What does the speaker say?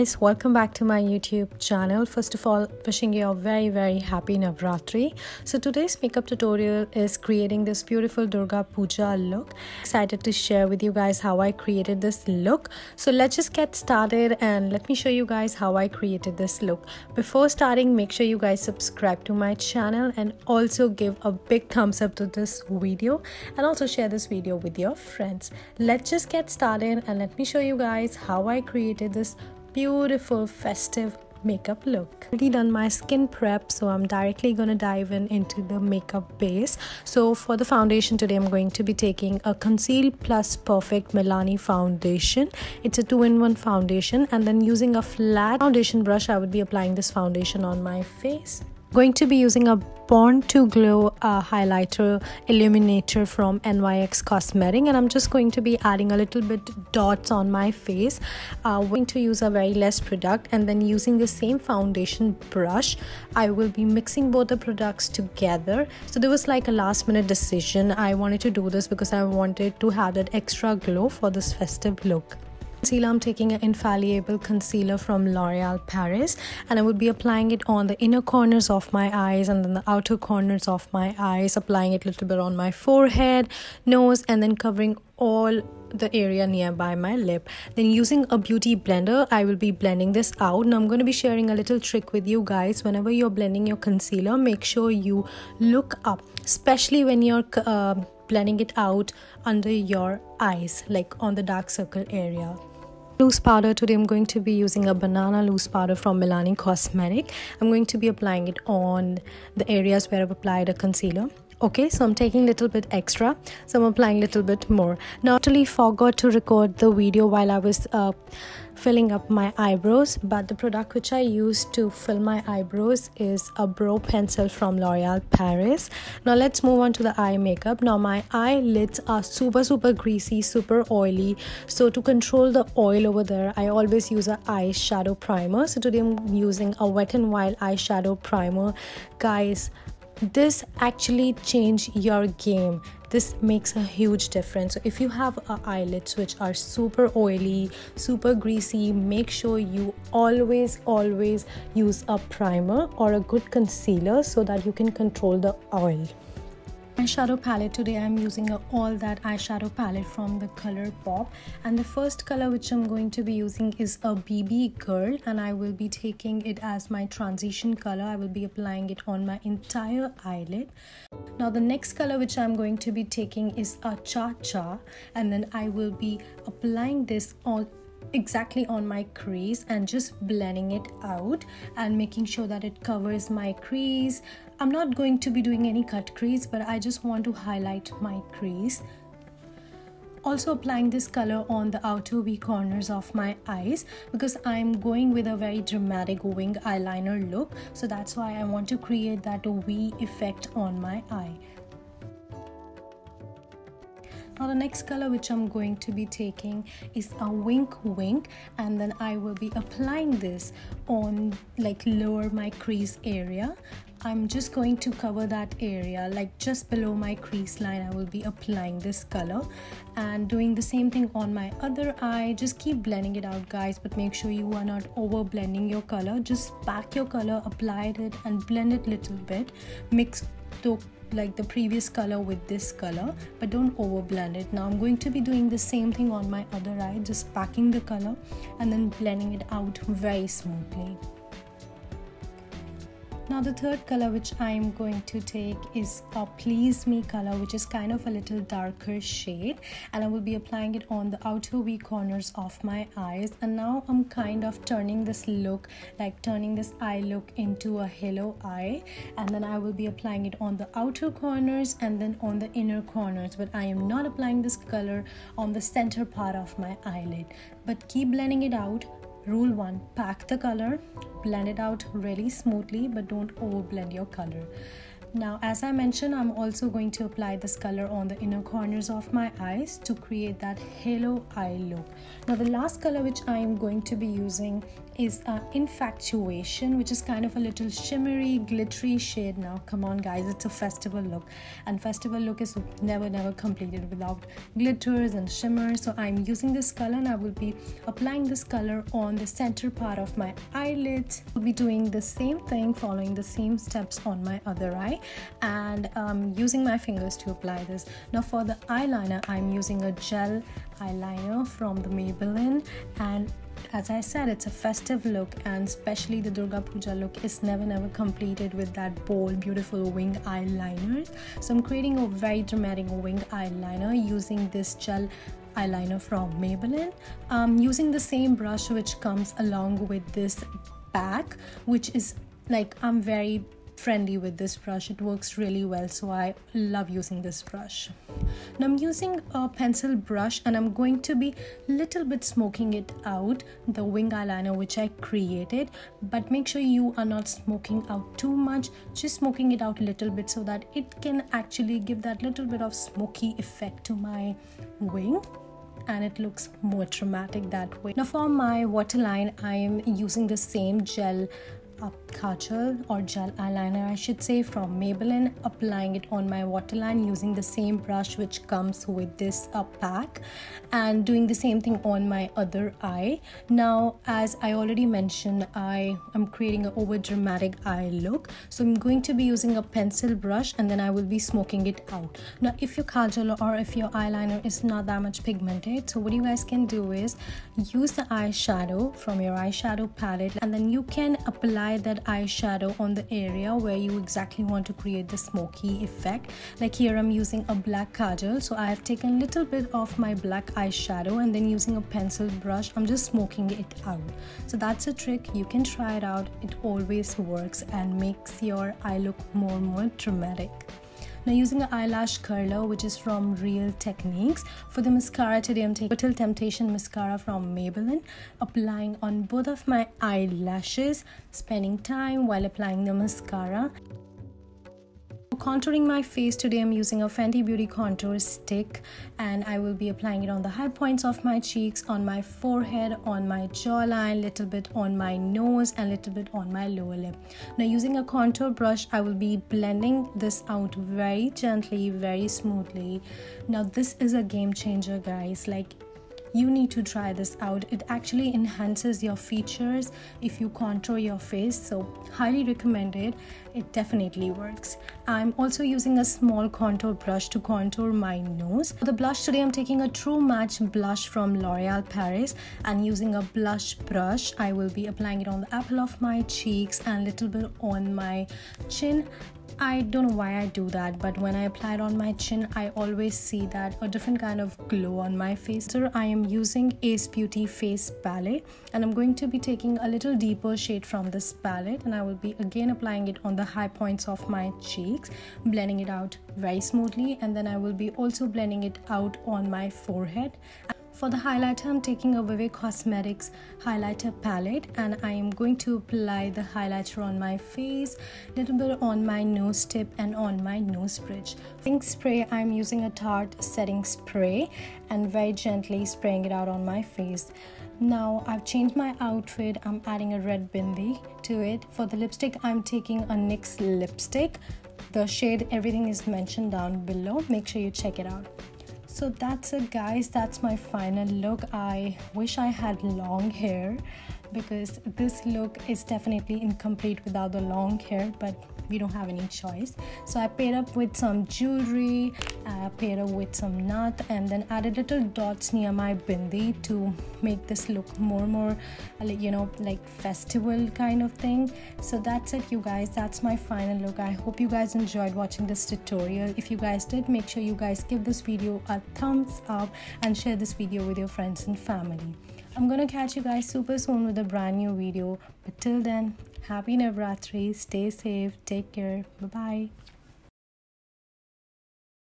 guys, welcome back to my YouTube channel. First of all, wishing you a very happy Navratri. So today's makeup tutorial is creating this beautiful Durga Puja look. Excited to share with you guys how I created this look. So let's just get started and let me show you guys how I created this look. Before starting, make sure you guys subscribe to my channel and also give a big thumbs up to this video and also share this video with your friends. Let's just get started and let me show you guys how I created this beautiful festive makeup look. Already done my skin prep, so I'm directly gonna dive into the makeup base. So for the foundation today, I'm going to be taking a Conceal Plus Perfect Milani foundation. It's a 2-in-1 foundation, and then using a flat foundation brush, I would be applying this foundation on my face. Going to be using a Born to Glow highlighter illuminator from NYX Cosmetic, and I'm just going to be adding a little bit dots on my face. Going to use a very less product, and then using the same foundation brush, I will be mixing both the products together. So there was like a last minute decision. I wanted to do this because I wanted to have that extra glow for this festive look. Concealer, I'm taking an Infallible concealer from L'Oreal Paris, and I would be applying it on the inner corners of my eyes and then the outer corners of my eyes, applying it a little bit on my forehead, nose, and then covering all the area nearby my lip. Then using a beauty blender, I will be blending this out. Now I'm going to be sharing a little trick with you guys. Whenever you're blending your concealer, make sure you look up, especially when you're blending it out under your eyes, like on the dark circle area. Loose powder, today I'm going to be using a banana loose powder from Milani Cosmetic. I'm going to be applying it on the areas where I've applied a concealer. Okay, so I'm taking a little bit extra, so I'm applying a little bit more. Now, I totally forgot to record the video while I was filling up my eyebrows, but the product which I used to fill my eyebrows is a brow pencil from L'Oreal Paris. Now let's move on to the eye makeup. Now my eyelids are super greasy, super oily, so to control the oil over there, I always use an eyeshadow primer. So today I'm using a Wet n Wild eyeshadow primer. Guys, this actually changed your game. This makes a huge difference. So if you have eyelids which are super oily, super greasy, make sure you always use a primer or a good concealer so that you can control the oil. Eyeshadow palette, today I'm using a All That eyeshadow palette from the color Pop, and the first color which I'm going to be using is a BB Girl, and I will be taking it as my transition color. I will be applying it on my entire eyelid. Now the next color which I'm going to be taking is a Cha Cha, and then I will be applying this on exactly on my crease and just blending it out and making sure that it covers my crease. I'm not going to be doing any cut crease, but I just want to highlight my crease. Also applying this color on the outer V corners of my eyes because I'm going with a very dramatic wing eyeliner look, so that's why I want to create that V effect on my eye. Now the next color which I'm going to be taking is a Wink Wink, and then I will be applying this on like lower my crease area. I'm just going to cover that area, like just below my crease line. I will be applying this color and doing the same thing on my other eye. Just keep blending it out, guys, but make sure you are not over blending your color. Just pack your color, apply it and blend it little bit. Mix like the previous color with this color, but don't over blend it. Now I'm going to be doing the same thing on my other eye, just packing the color and then blending it out very smoothly. Now the third color which I am going to take is a Please Me color, which is kind of a little darker shade, and I will be applying it on the outer V corners of my eyes. And now I'm kind of turning this look, like turning this eye look into a halo eye, and then I will be applying it on the outer corners and then on the inner corners, but I am not applying this color on the center part of my eyelid. But keep blending it out. Rule 1, pack the color, blend it out really smoothly, but don't over blend your color. Now, as I mentioned, I'm also going to apply this color on the inner corners of my eyes to create that halo eye look. Now, the last color which I am going to be using is Infatuation, which is kind of a little shimmery, glittery shade. Now come on guys, it's a festival look, and festival look is never completed without glitters and shimmers. So I'm using this color, and I will be applying this color on the center part of my eyelids. I'll be doing the same thing, following the same steps on my other eye, and using my fingers to apply this. Now for the eyeliner, I'm using a gel eyeliner from the Maybelline, and as I said, it's a festive look, and especially the Durga Puja look is never completed with that bold, beautiful wing eyeliners. So I'm creating a very dramatic wing eyeliner using this gel eyeliner from Maybelline, using the same brush which comes along with this pack, which is like, I'm very friendly with this brush. It works really well, so I love using this brush. Now I'm using a pencil brush, and I'm going to be little bit smoking it out, the wing eyeliner which I created, but make sure you are not smoking out too much, just smoking it out a little bit so that it can actually give that little bit of smoky effect to my wing, and it looks more dramatic that way. Now for my waterline, I am using the same gel kajal or gel eyeliner, I should say, from Maybelline, applying it on my waterline using the same brush which comes with this pack, and doing the same thing on my other eye. Now as I already mentioned, I am creating an over dramatic eye look, so I'm going to be using a pencil brush, and then I will be smoking it out. Now if your kajal or if your eyeliner is not that much pigmented, so what you guys can do is use the eyeshadow from your eyeshadow palette, and then you can apply that eyeshadow on the area where you exactly want to create the smoky effect. Like here I'm using a black kajal, so I have taken a little bit of my black eyeshadow, and then using a pencil brush, I'm just smoking it out. So that's a trick, you can try it out, it always works and makes your eye look more dramatic. Now using an eyelash curler which is from Real Techniques. For the mascara today, I'm taking Little Temptation mascara from Maybelline, applying on both of my eyelashes, spending time while applying the mascara. Contouring my face today, I'm using a Fenty Beauty contour stick, and I will be applying it on the high points of my cheeks, on my forehead, on my jawline, little bit on my nose, and little bit on my lower lip. Now using a contour brush, I will be blending this out very gently, very smoothly. Now this is a game changer guys, like you need to try this out. It actually enhances your features if you contour your face, so highly recommended. It definitely works. I'm also using a small contour brush to contour my nose. For the blush today, I'm taking a True Match blush from L'Oreal Paris, and using a blush brush, I will be applying it on the apple of my cheeks and little bit on my chin. I don't know why I do that, but when I apply it on my chin, I always see that a different kind of glow on my face. So I am using Ace Beauty Face Palette, and I'm going to be taking a little deeper shade from this palette, and I will be again applying it on the high points of my cheeks, blending it out very smoothly, and then I will be also blending it out on my forehead. For the highlighter, I'm taking a Vive Cosmetics highlighter palette, and I am going to apply the highlighter on my face, little bit on my nose tip and on my nose bridge. Setting spray, I'm using a Tarte setting spray and very gently spraying it out on my face. Now I've changed my outfit. I'm adding a red bindi to it. For the lipstick, I'm taking a NYX lipstick. The shade, everything is mentioned down below. Make sure you check it out. So that's it guys, that's my final look. I wish I had long hair because this look is definitely incomplete without the long hair, but we don't have any choice. So I paired up with some jewelry, paired up with some nut, and then added little dots near my bindi to make this look more you know, like festival kind of thing. So that's it you guys, that's my final look. I hope you guys enjoyed watching this tutorial. If you guys did, make sure you guys give this video a thumbs up and share this video with your friends and family. I'm gonna catch you guys super soon with a brand new video, but till then, happy Navratri, stay safe, take care, bye bye.